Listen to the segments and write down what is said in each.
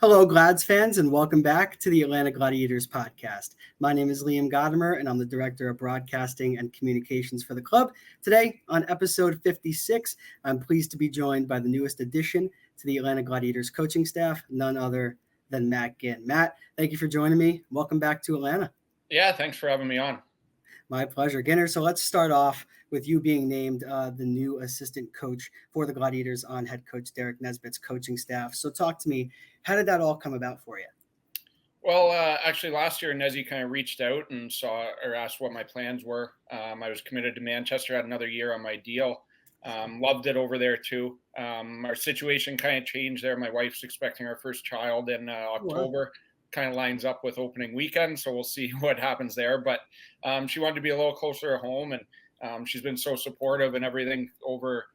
Hello, Glads fans, and welcome back to the Atlanta Gladiators Podcast. My name is Liam Gotimer, and I'm the Director of Broadcasting and Communications for the club. Today, on episode 56, I'm pleased to be joined by the newest addition to the Atlanta Gladiators coaching staff, none other than Matt Ginn. Matt, thank you for joining me. Welcome back to Atlanta. Yeah, thanks for having me on. My pleasure. Ginner, so let's start off with you being named the new assistant coach for the Gladiators on head coach Derek Nesbitt's coaching staff. So talk to me, how did that all come about for you? Well, actually last year, Nezzy kind of reached out and asked what my plans were. I was committed to Manchester, had another year on my deal. Loved it over there too. Our situation kind of changed there. My wife's expecting our first child in October. Wow. Kind of lines up with opening weekend, so we'll see what happens there. But she wanted to be a little closer at home, and she's been so supportive and everything over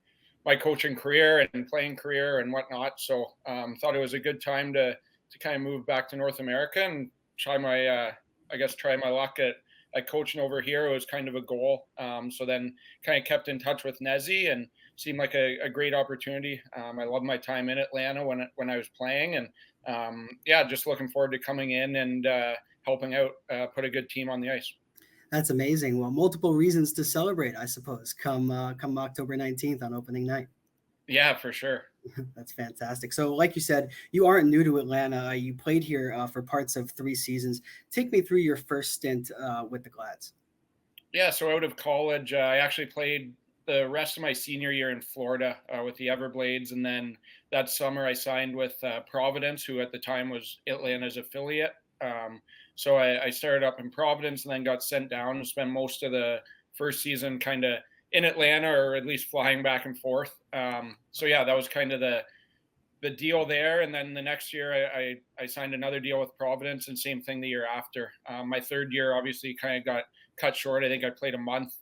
my coaching career and playing career and whatnot. So thought it was a good time to kind of move back to North America and try my luck at coaching over here. It was kind of a goal. So then kind of kept in touch with Nezzy and seemed like a great opportunity. I love my time in Atlanta when I was playing, and just looking forward to coming in and helping out, put a good team on the ice. That's amazing. Well, multiple reasons to celebrate, I suppose, come October 19th on opening night. Yeah, for sure. That's fantastic. So like you said, you aren't new to Atlanta. You played here for parts of 3 seasons. Take me through your first stint with the Glads. Yeah, so out of college, I actually played the rest of my senior year in Florida with the Everblades. And then that summer I signed with Providence, who at the time was Atlanta's affiliate. So I started up in Providence and then got sent down and spent most of the first season kind of in Atlanta, or at least flying back and forth. That was kind of the deal there. And then the next year I signed another deal with Providence, and same thing the year after. My third year obviously kind of got cut short. I think I played a month,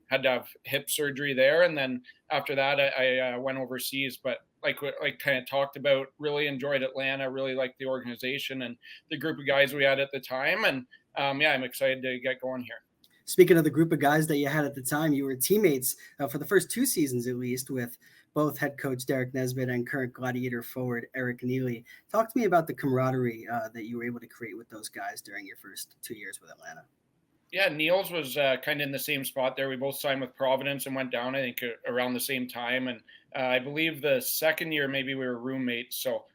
had to have hip surgery there. And then after that I went overseas, but like kind of talked about, really enjoyed Atlanta, really liked the organization and the group of guys we had at the time. And I'm excited to get going here. Speaking of the group of guys that you had at the time, you were teammates for the first 2 seasons, at least, with both head coach Derek Nesbitt and current Gladiator forward Eric Neely. Talk to me about the camaraderie that you were able to create with those guys during your first 2 years with Atlanta. Yeah, Niels was kind of in the same spot there. We both signed with Providence and went down, I think, around the same time. And I believe the second year, maybe we were roommates. So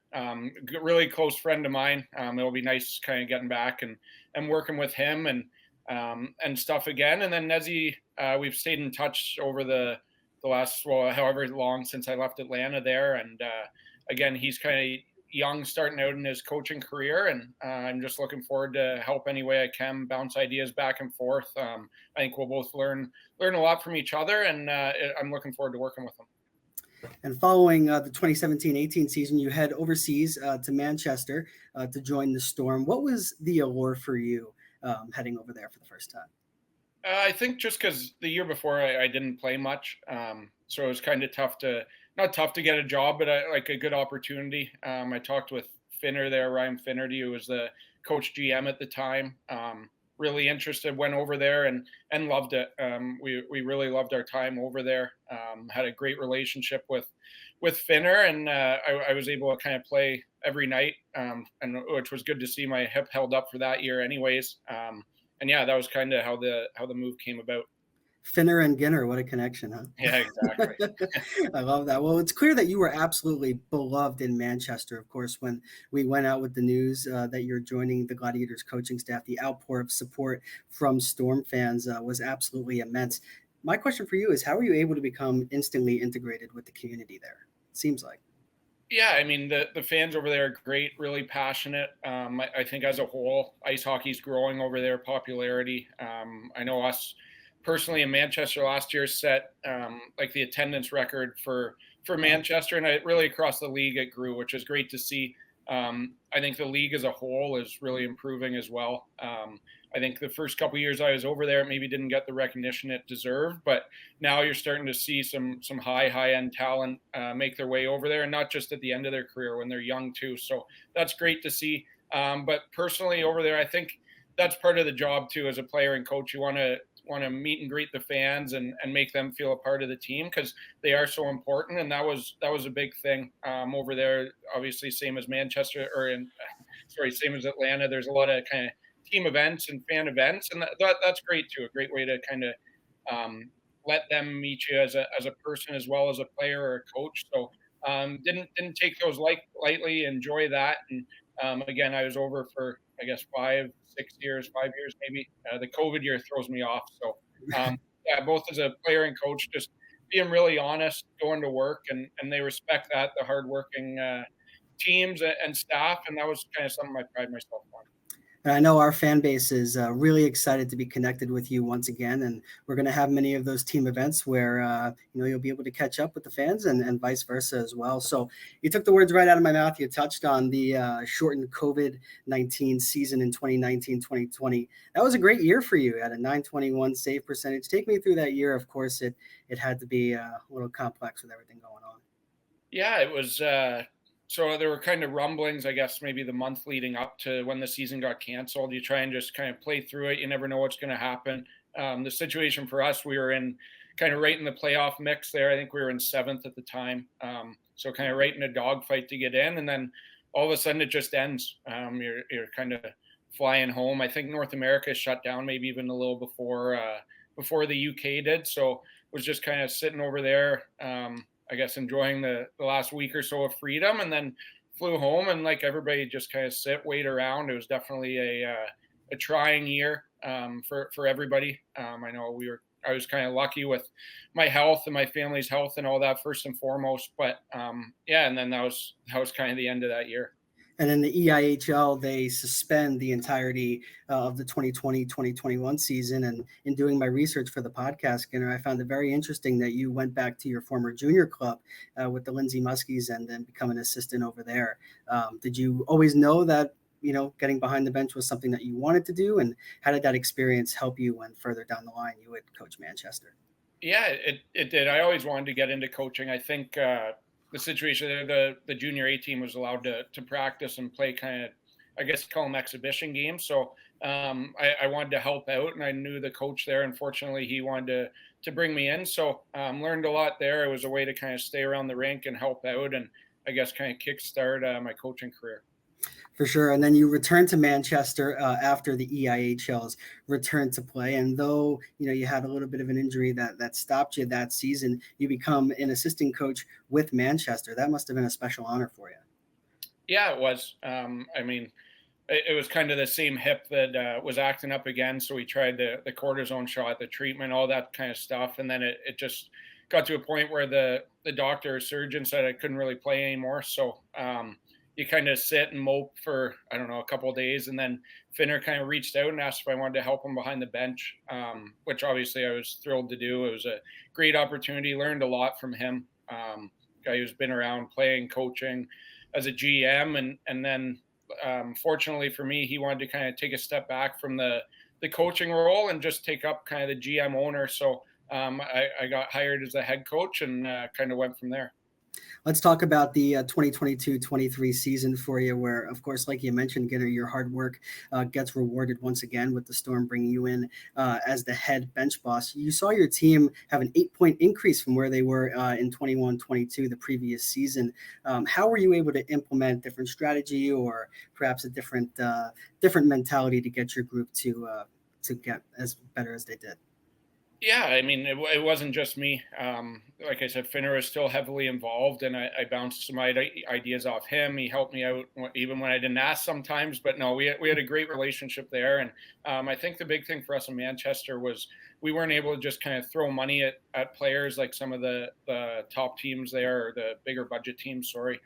really close friend of mine. It'll be nice kind of getting back and working with him and stuff again. And then Nezzy, we've stayed in touch over the last, however long since I left Atlanta there. And again, he's kind of young, starting out in his coaching career, and I'm just looking forward to help any way I can, bounce ideas back and forth. I think we'll both learn a lot from each other, and I'm looking forward to working with him. And following the 2017-18 season, you head overseas to Manchester to join the Storm. What was the allure for you heading over there for the first time? I think just because the year before I didn't play much, so it was kind of not tough to get a job, but like a good opportunity. I talked with Finner there, Ryan Finnerty, who was the coach GM at the time. Really interested, went over there and loved it. We really loved our time over there. Had a great relationship with Finner, and I was able to kind of play every night, and which was good to see. My hip held up for that year anyways. That was kind of how the move came about. Finner and Ginner, what a connection, huh? Yeah, exactly. I love that. Well, it's clear that you were absolutely beloved in Manchester. Of course, when we went out with the news that you're joining the Gladiators coaching staff, the outpour of support from Storm fans was absolutely immense. My question for you is, how were you able to become instantly integrated with the community there? It seems like. Yeah, I mean, the fans over there are great, really passionate. I think as a whole, ice hockey's growing over there, popularity. I know us personally in Manchester last year set like the attendance record for Manchester, and really across the league it grew, which is great to see. I think the league as a whole is really improving as well. I think the first couple of years I was over there, it maybe didn't get the recognition it deserved, but now you're starting to see some high-end talent make their way over there, and not just at the end of their career, when they're young too. So that's great to see. But personally over there, I think that's part of the job too as a player and coach. You want to want to meet and greet the fans and make them feel a part of the team, because they are so important. And that was a big thing over there. Obviously, same as Manchester, same as Atlanta. There's a lot of kind of team events and fan events, and that's great too. A great way to kind of let them meet you as a person as well as a player or a coach. So didn't take those lightly. Enjoy that. And again, I was over for, I guess, 5 years maybe. The COVID year throws me off. So yeah, both as a player and coach, just being really honest, going to work, and they respect that, the hardworking teams and staff, and that was kind of something I pride myself on. And I know our fan base is really excited to be connected with you once again, and we're going to have many of those team events where you'll be able to catch up with the fans and vice versa as well. So you took the words right out of my mouth. You touched on the shortened COVID-19 season in 2019-2020. That was a great year for you. You had a .921 save percentage. Take me through that year. Of course, it had to be a little complex with everything going on. Yeah, it was. So there were kind of rumblings, I guess, maybe the month leading up to when the season got canceled. You try and just kind of play through it. You never know what's going to happen. The situation for us, we were in kind of right in the playoff mix there. I think we were in 7th at the time. So kind of right in a dogfight to get in. And then all of a sudden it just ends. You're kind of flying home. I think North America shut down maybe even a little before the UK did. So was just kind of sitting over there, I guess, enjoying the last week or so of freedom, and then flew home, and like everybody just kind of wait around. It was definitely a trying year for everybody. I know I was kind of lucky with my health and my family's health and all that first and foremost, but yeah, and then that was kind of the end of that year. And in the EIHL, they suspend the entirety of the 2020-2021 season. And in doing my research for the podcast, Ginn, I found it very interesting that you went back to your former junior club with the Lindsay Muskies and then become an assistant over there. Did you always know that, getting behind the bench was something that you wanted to do? And how did that experience help you when further down the line you would coach Manchester? Yeah, it did. I always wanted to get into coaching. I think the situation there, the junior A team was allowed to practice and play kind of, I guess, call them exhibition games. So I wanted to help out, and I knew the coach there. Unfortunately, he wanted to bring me in. So learned a lot there. It was a way to kind of stay around the rink and help out, and I guess kind of kickstart my coaching career. For sure. And then you returned to Manchester after the EIHL's return to play. And though, you had a little bit of an injury that stopped you that season, you become an assistant coach with Manchester. That must have been a special honor for you. Yeah, it was. I mean, it was kind of the same hip that was acting up again. So we tried the cortisone shot, the treatment, all that kind of stuff. And then it just got to a point where the doctor or surgeon said I couldn't really play anymore. So you kind of sit and mope for, I don't know, a couple of days. And then Finner kind of reached out and asked if I wanted to help him behind the bench, which obviously I was thrilled to do. It was a great opportunity, learned a lot from him. Guy who's been around playing, coaching as a GM. And then fortunately for me, he wanted to kind of take a step back from the coaching role and just take up kind of the GM owner. So I got hired as a head coach and kind of went from there. Let's talk about the 2022-23 season for you, where, of course, like you mentioned, Ginn, your hard work gets rewarded once again with the Storm bringing you in as the head bench boss. You saw your team have an 8-point increase from where they were in 21-22, the previous season. How were you able to implement different strategy or perhaps a different mentality to get your group to get as better as they did? Yeah, I mean, it wasn't just me. Like I said, Finner was still heavily involved, and I bounced some ideas off him. He helped me out even when I didn't ask sometimes. But no, we had a great relationship there. And I think the big thing for us in Manchester was we weren't able to just kind of throw money at players like some of the top teams there, or the bigger budget teams, sorry.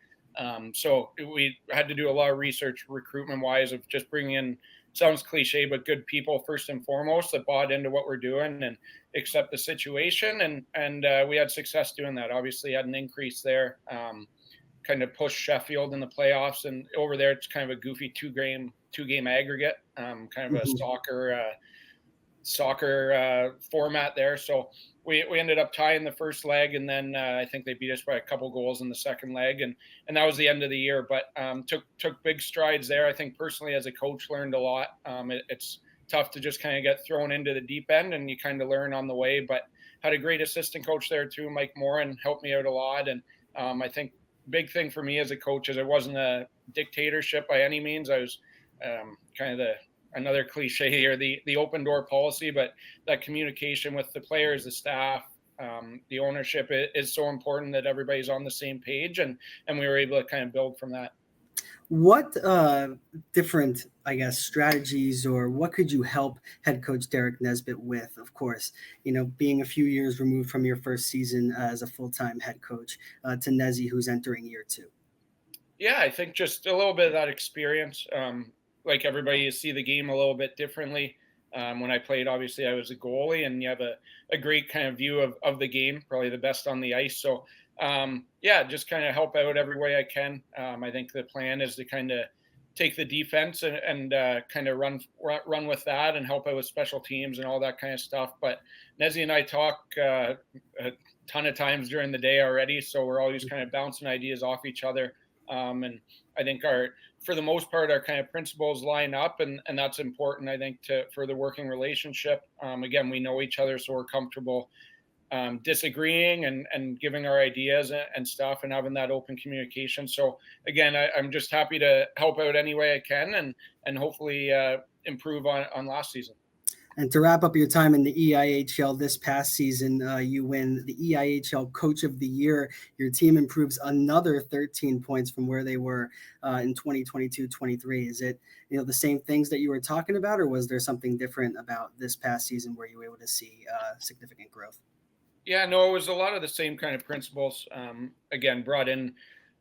So we had to do a lot of research recruitment-wise of just bringing in, sounds cliche, but good people first and foremost that bought into what we're doing and accept the situation. And we had success doing that. Obviously had an increase there, kind of pushed Sheffield in the playoffs, and over there it's kind of a goofy two game aggregate, kind of a soccer format there. So we ended up tying the first leg, and then I think they beat us by a couple goals in the second leg, and that was the end of the year. But took big strides there. I think personally as a coach learned a lot. It's tough to just kind of get thrown into the deep end, and you kind of learn on the way. But had a great assistant coach there too, Mike Morin, helped me out a lot. And I think big thing for me as a coach is it wasn't a dictatorship by any means. I was kind of another cliche here, the open door policy, but that communication with the players, the staff, the ownership is so important that everybody's on the same page, and we were able to kind of build from that. What different, I guess, strategies or what could you help head coach Derek Nesbitt with? Of course, being a few years removed from your first season as a full-time head coach to Nezzy, who's entering year 2. Yeah, I think just a little bit of that experience. Like everybody, you see the game a little bit differently. When I played, obviously I was a goalie, and you have a great kind of view of the game, probably the best on the ice. So just kind of help out every way I can. I think the plan is to kind of take the defense and kind of run with that and help out with special teams and all that kind of stuff. But Nezzy and I talk a ton of times during the day already, so we're always kind of bouncing ideas off each other. And I think for the most part, our kind of principles line up, and that's important, I think, for the working relationship. Again, we know each other, so we're comfortable disagreeing and giving our ideas and stuff, and having that open communication. So again, I'm just happy to help out any way I can, and hopefully improve on last season. And to wrap up your time in the EIHL this past season, you win the EIHL Coach of the Year. Your team improves another 13 points from where they were in 2022-23. Is it the same things that you were talking about, or was there something different about this past season where you were able to see significant growth? Yeah, no, it was a lot of the same kind of principles. Again, brought in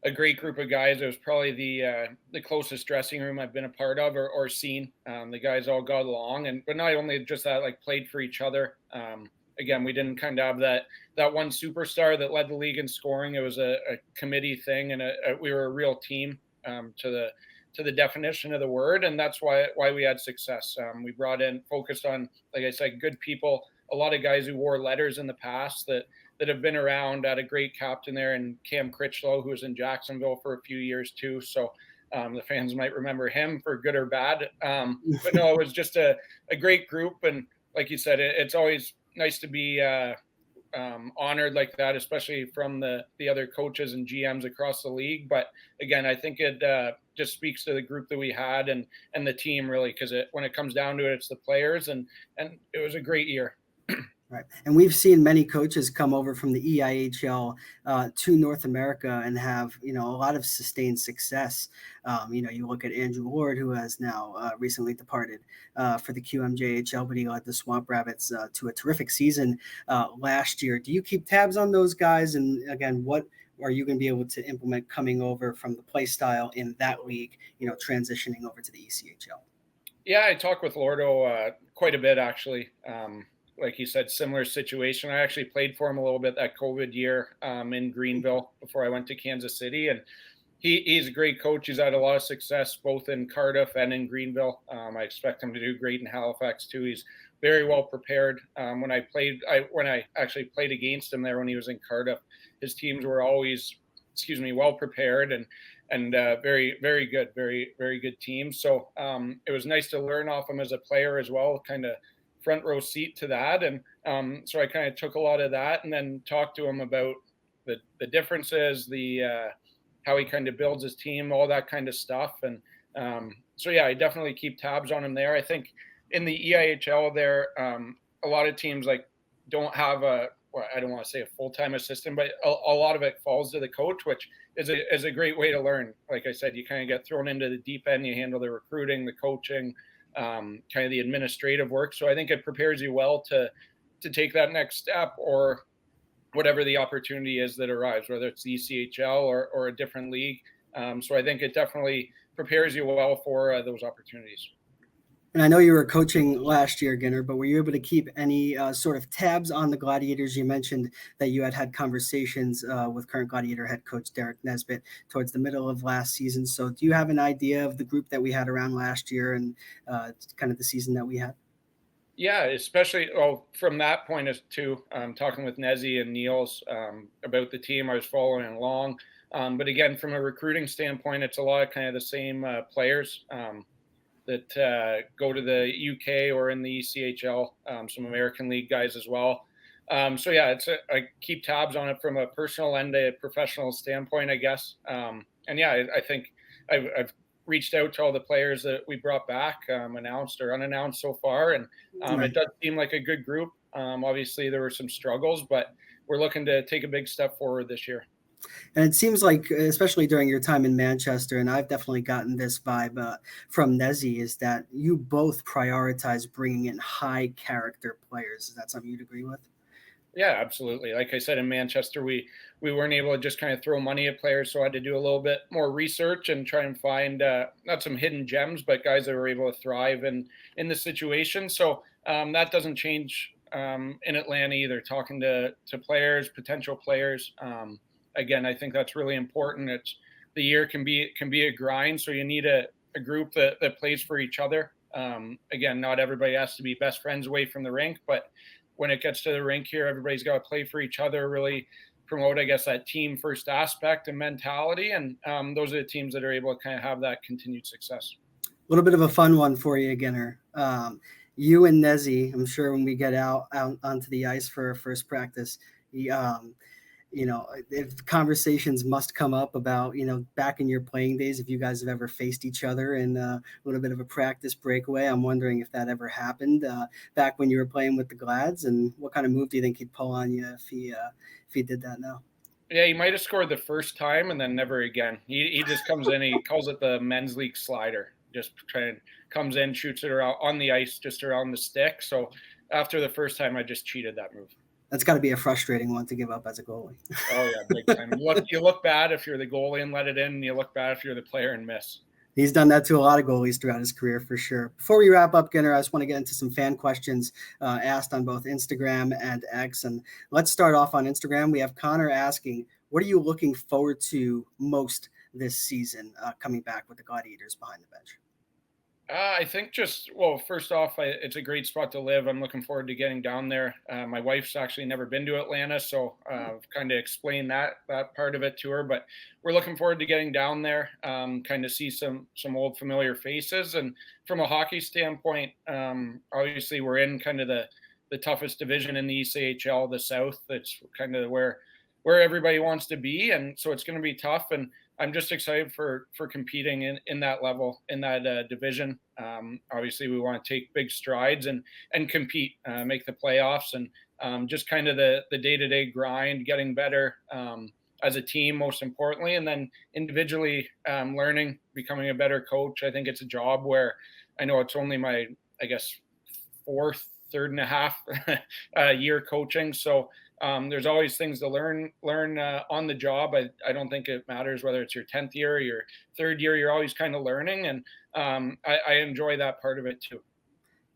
a great group of guys. It was probably the closest dressing room I've been a part of or seen. The guys all got along, but not only just that, like played for each other. Again, we didn't kind of have that one superstar that led the league in scoring. It was a committee thing, and we were a real team to the definition of the word, and that's why we had success. We focused on, like I said, good people. A lot of guys who wore letters in the past that have been around. Had a great captain there, and Cam Critchlow, who was in Jacksonville for a few years too. So the fans might remember him for good or bad. But no, it was just a great group. And like you said, it's always nice to be honored like that, especially from the other coaches and GMs across the league. But again, I think it just speaks to the group that we had and the team, really, because when it comes down to it, it's the players, and it was a great year. Right. And we've seen many coaches come over from the EIHL to North America and have, a lot of sustained success. You look at Andrew Lord, who has now recently departed for the QMJHL, but he led the Swamp Rabbits to a terrific season last year. Do you keep tabs on those guys? And again, what are you going to be able to implement coming over from the play style in that league, transitioning over to the ECHL? Yeah, I talk with Lordo quite a bit, actually. Like you said, similar situation. I actually played for him a little bit that COVID year in Greenville before I went to Kansas City. And he's a great coach. He's had a lot of success both in Cardiff and in Greenville. I expect him to do great in Halifax too. He's very well prepared. When I actually played against him there when he was in Cardiff, his teams were always, well prepared and very, very good, very, very good team. So it was nice to learn off him as a player as well, kind of front row seat to that. And so I kind of took a lot of that and then talked to him about the differences, how he kind of builds his team, all that kind of stuff. And so, yeah, I definitely keep tabs on him there. I think in the EIHL there, a lot of teams don't have I don't want to say a full-time assistant, but a lot of it falls to the coach, which is a great way to learn. Like I said, you kind of get thrown into the deep end, you handle the recruiting, the coaching, kind of the administrative work. So I think it prepares you well to take that next step or whatever the opportunity is that arrives, whether it's the ECHL or a different league. So I think it definitely prepares you well for those opportunities. And I know you were coaching last year, Ginner, but were you able to keep any sort of tabs on the Gladiators? You mentioned that you had conversations with current Gladiator head coach Derek Nesbitt towards the middle of last season. So do you have an idea of the group that we had around last year and kind of the season that we had? Yeah, especially from that point of too, talking with Nezzy and Niels about the team, I was following along. But again, from a recruiting standpoint, it's a lot of kind of the same players. that go to the UK or in the ECHL, some American League guys as well. So yeah, I keep tabs on it from a personal and a professional standpoint, I guess. And yeah, I think I've reached out to all the players that we brought back, announced or unannounced so far, and Right. it does seem like a good group. Obviously, there were some struggles, but we're looking to take a big step forward this year. And it seems like, especially during your time in Manchester, and I've definitely gotten this vibe from Nezzy, is that you both prioritize bringing in high character players. Is that something you'd agree with? Yeah, absolutely. Like I said, in Manchester, we weren't able to just kind of throw money at players, so I had to do a little bit more research and try and find not some hidden gems, but guys that were able to thrive in the situation. So that doesn't change in Atlanta either. Talking to players, potential players. Again, I think that's really important. The year can be a grind, so you need a group that plays for each other. Again, not everybody has to be best friends away from the rink, but when it gets to the rink here, everybody's got to play for each other, really promote, I guess, that team first aspect and mentality. And those are the teams that are able to kind of have that continued success. A little bit of a fun one for you, Ginner. You and Nezzy, I'm sure when we get out onto the ice for our first practice, if conversations must come up about, back in your playing days, if you guys have ever faced each other in a little bit of a practice breakaway. I'm wondering if that ever happened back when you were playing with the Glads, and what kind of move do you think he'd pull on you if he did that now? Yeah, he might have scored the first time and then never again. He just comes in, he calls it the men's league slider. Just comes in, shoots it around on the ice, just around the stick. So after the first time, I just cheated that move. That's got to be a frustrating one to give up as a goalie. Oh yeah, big time. You look bad if you're the goalie and let it in, and you look bad if you're the player and miss. He's done that to a lot of goalies throughout his career, for sure. Before we wrap up, Ginner, I just want to get into some fan questions asked on both Instagram and X. And let's start off on Instagram. We have Connor asking, what are you looking forward to most this season coming back with the Gladiators behind the bench? I think first off, it's a great spot to live. I'm looking forward to getting down there. My wife's actually never been to Atlanta, so I've kind of explained that part of it to her. But we're looking forward to getting down there, kind of see some old familiar faces. And from a hockey standpoint, obviously we're in kind of the toughest division in the ECHL, the South. That's kind of where everybody wants to be, and so it's going to be tough. And I'm just excited for competing in that level, in that division. Obviously, we want to take big strides and compete, make the playoffs, and just kind of the day-to-day grind, getting better as a team, most importantly, and then individually learning, becoming a better coach. I think it's a job where I know it's only my, I guess, third and a half year coaching. So there's always things to learn on the job. I don't think it matters whether it's your 10th year or your third year. You're always kind of learning, and I enjoy that part of it too.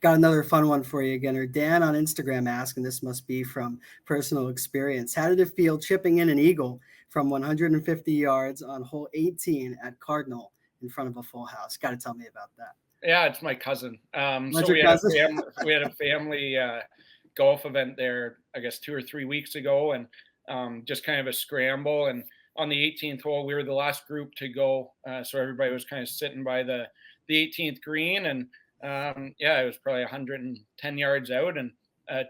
Got another fun one for you again. Or Dan on Instagram asked, and this must be from personal experience, how did it feel chipping in an eagle from 150 yards on hole 18 at Cardinal in front of a full house? Got to tell me about that. Yeah, it's my cousin. So we had a family golf event there, I guess 2 or 3 weeks ago, and just kind of a scramble. And on the 18th hole, we were the last group to go, so everybody was kind of sitting by the 18th green, and it was probably 110 yards out, and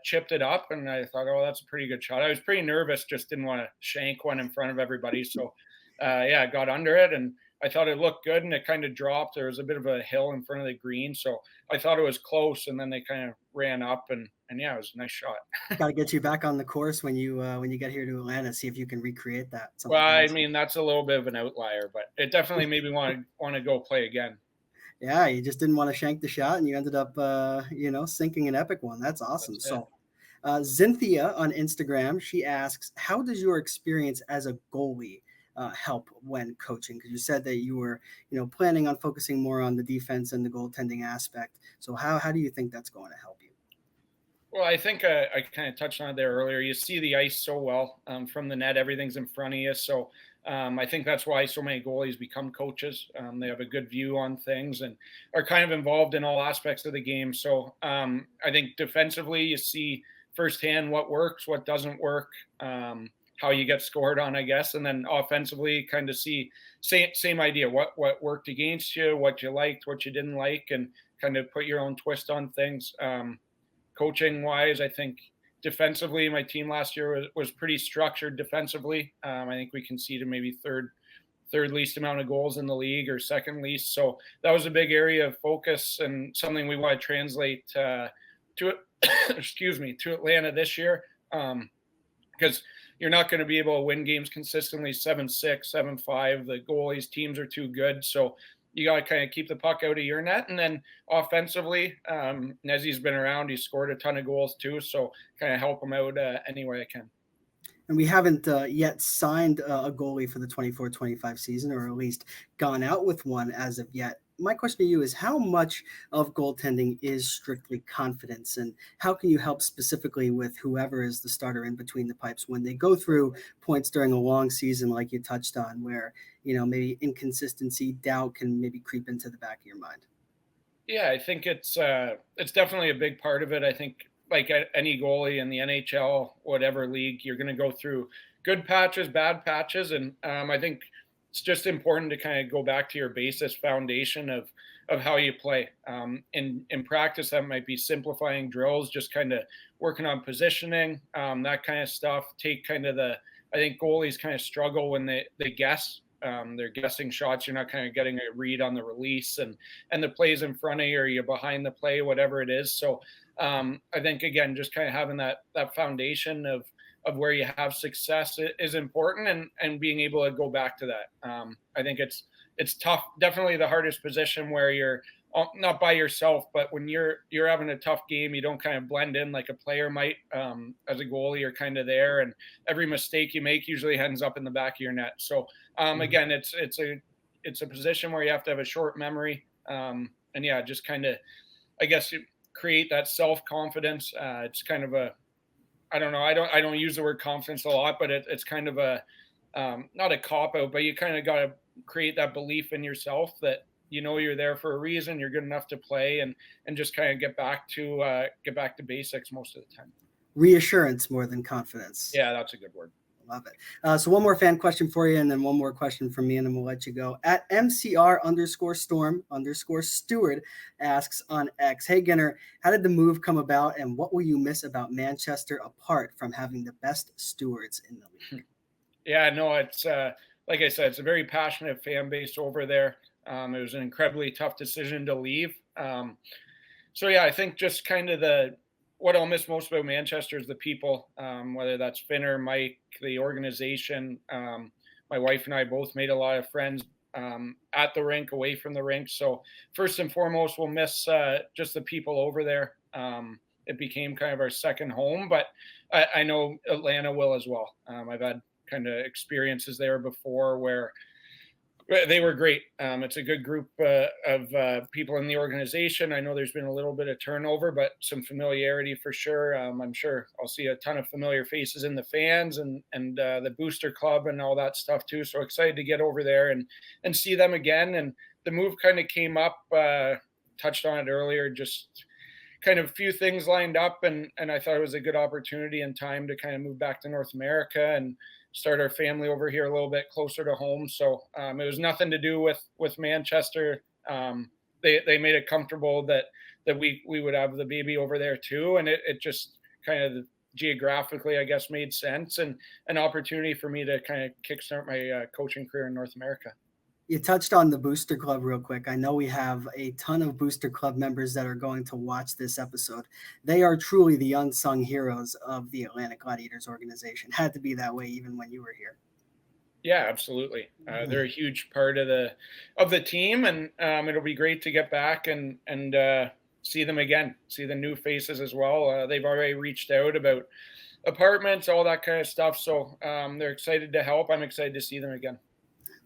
chipped it up. And I thought, oh, that's a pretty good shot. I was pretty nervous, just didn't want to shank one in front of everybody. So I got under it, and I thought it looked good, and it kind of dropped. There was a bit of a hill in front of the green, so I thought it was close, and then they kind of ran up, and yeah, it was a nice shot. Got to get you back on the course when you get here to Atlanta, see if you can recreate that. Well, I mean, that's a little bit of an outlier, but it definitely made me want to go play again. Yeah, you just didn't want to shank the shot, and you ended up, sinking an epic one. That's awesome. So Cynthia on Instagram, she asks, how does your experience as a goalie help when coaching? Because you said that you were, planning on focusing more on the defense and the goaltending aspect. So how do you think that's going to help you? Well, I think I kind of touched on it there earlier. You see the ice so well from the net. Everything's in front of you. So I think that's why so many goalies become coaches. They have a good view on things and are kind of involved in all aspects of the game. So I think defensively, you see firsthand what works, what doesn't work. how you get scored on, I guess. And then offensively, kind of see same idea, what worked against you, what you liked, what you didn't like, and kind of put your own twist on things. Coaching wise, I think defensively, my team last year was pretty structured defensively. I think we conceded maybe third least amount of goals in the league, or second least. So that was a big area of focus and something we want to translate to excuse me, to Atlanta this year. Because you're not going to be able to win games consistently 7-6, 7-5. The goalies teams are too good. So you got to kind of keep the puck out of your net. And then offensively, Nezzy's been around. He's scored a ton of goals too. So kind of help him out any way I can. And we haven't yet signed a goalie for the 24-25 season, or at least gone out with one as of yet. My question to you is, how much of goaltending is strictly confidence, and how can you help specifically with whoever is the starter in between the pipes when they go through points during a long season, like you touched on, where, maybe inconsistency, doubt can maybe creep into the back of your mind? Yeah, I think it's definitely a big part of it. I think like any goalie in the NHL, whatever league, you're going to go through good patches, bad patches. And I think it's just important to kind of go back to your basis foundation of how you play. In practice, that might be simplifying drills, just kind of working on positioning, that kind of stuff. Take kind of I think goalies kind of struggle when they guess. They're guessing shots. You're not kind of getting a read on the release and the plays in front of you, or you're behind the play, whatever it is. So I think, again, just kind of having that foundation of where you have success is important, and being able to go back to that. I think it's tough. Definitely the hardest position, where you're not by yourself, but when you're having a tough game, you don't kind of blend in like a player might. As a goalie, you're kind of there, and every mistake you make usually ends up in the back of your net. So again, it's a position where you have to have a short memory, and yeah, just kind of, I guess, you create that self-confidence. It's kind of I don't know. I don't use the word confidence a lot, but it's kind of not a cop out, but you kind of got to create that belief in yourself that you're there for a reason, you're good enough to play, and just kind of get back to basics most of the time. Reassurance more than confidence. Yeah, that's a good word. Love it. So one more fan question for you, and then one more question from me, and then we'll let you go. At MCR_Storm_Steward asks on X, hey, Ginner, how did the move come about, and what will you miss about Manchester apart from having the best stewards in the league? Yeah, no, it's like I said, it's a very passionate fan base over there. It was an incredibly tough decision to leave. So yeah, I think just kind of what I'll miss most about Manchester is the people, whether that's Finner, Mike, the organization. My wife and I both made a lot of friends at the rink, away from the rink. So first and foremost, we'll miss just the people over there. It became kind of our second home, but I know Atlanta will as well. I've had kind of experiences there before where they were great. It's a good group of people in the organization. I know there's been a little bit of turnover, but some familiarity for sure. I'm sure I'll see a ton of familiar faces in the fans and the booster club and all that stuff too. So excited to get over there and see them again. And the move kind of came up, touched on it earlier, just kind of a few things lined up. And I thought it was a good opportunity and time to kind of move back to North America and start our family over here a little bit closer to home. So it was nothing to do with Manchester. They made it comfortable that we would have the baby over there too. And it just kind of geographically, I guess, made sense, and an opportunity for me to kind of kickstart my coaching career in North America. You touched on the Booster Club real quick. I know we have a ton of Booster Club members that are going to watch this episode. They are truly the unsung heroes of the Atlanta Gladiators organization. Had to be that way even when you were here. Yeah, absolutely. They're a huge part of the team, and it'll be great to get back and see them again, see the new faces as well. They've already reached out about apartments, all that kind of stuff. So they're excited to help. I'm excited to see them again.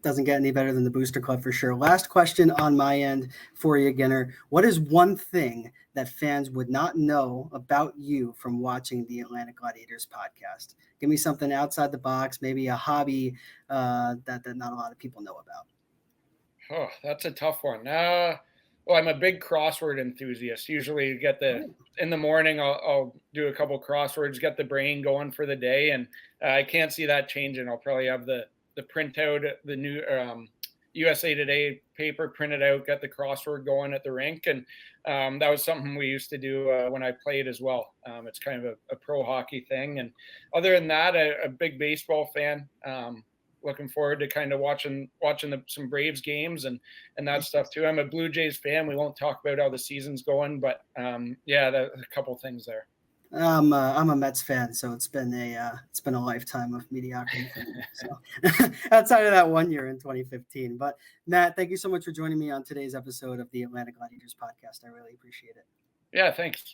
Doesn't get any better than the Booster Club for sure. Last question on my end for you, Ginner. What is one thing that fans would not know about you from watching the Atlanta Gladiators podcast? Give me something outside the box, maybe a hobby that not a lot of people know about. Oh, that's a tough one. Well, I'm a big crossword enthusiast. Usually in the morning, I'll do a couple crosswords, get the brain going for the day. And I can't see that changing. I'll probably have the printout, the new USA Today paper printed out, get the crossword going at the rink. And that was something we used to do when I played as well. It's kind of a pro hockey thing. And other than that, a big baseball fan. Looking forward to kind of watching some Braves games and that stuff too. I'm a Blue Jays fan. We won't talk about how the season's going, but a couple things there. I'm a Mets fan, so it's been a lifetime of mediocrity for me. So outside of that 1 year in 2015, but Matt, thank you so much for joining me on today's episode of the Atlanta Gladiators Podcast. I really appreciate it. Yeah, thanks.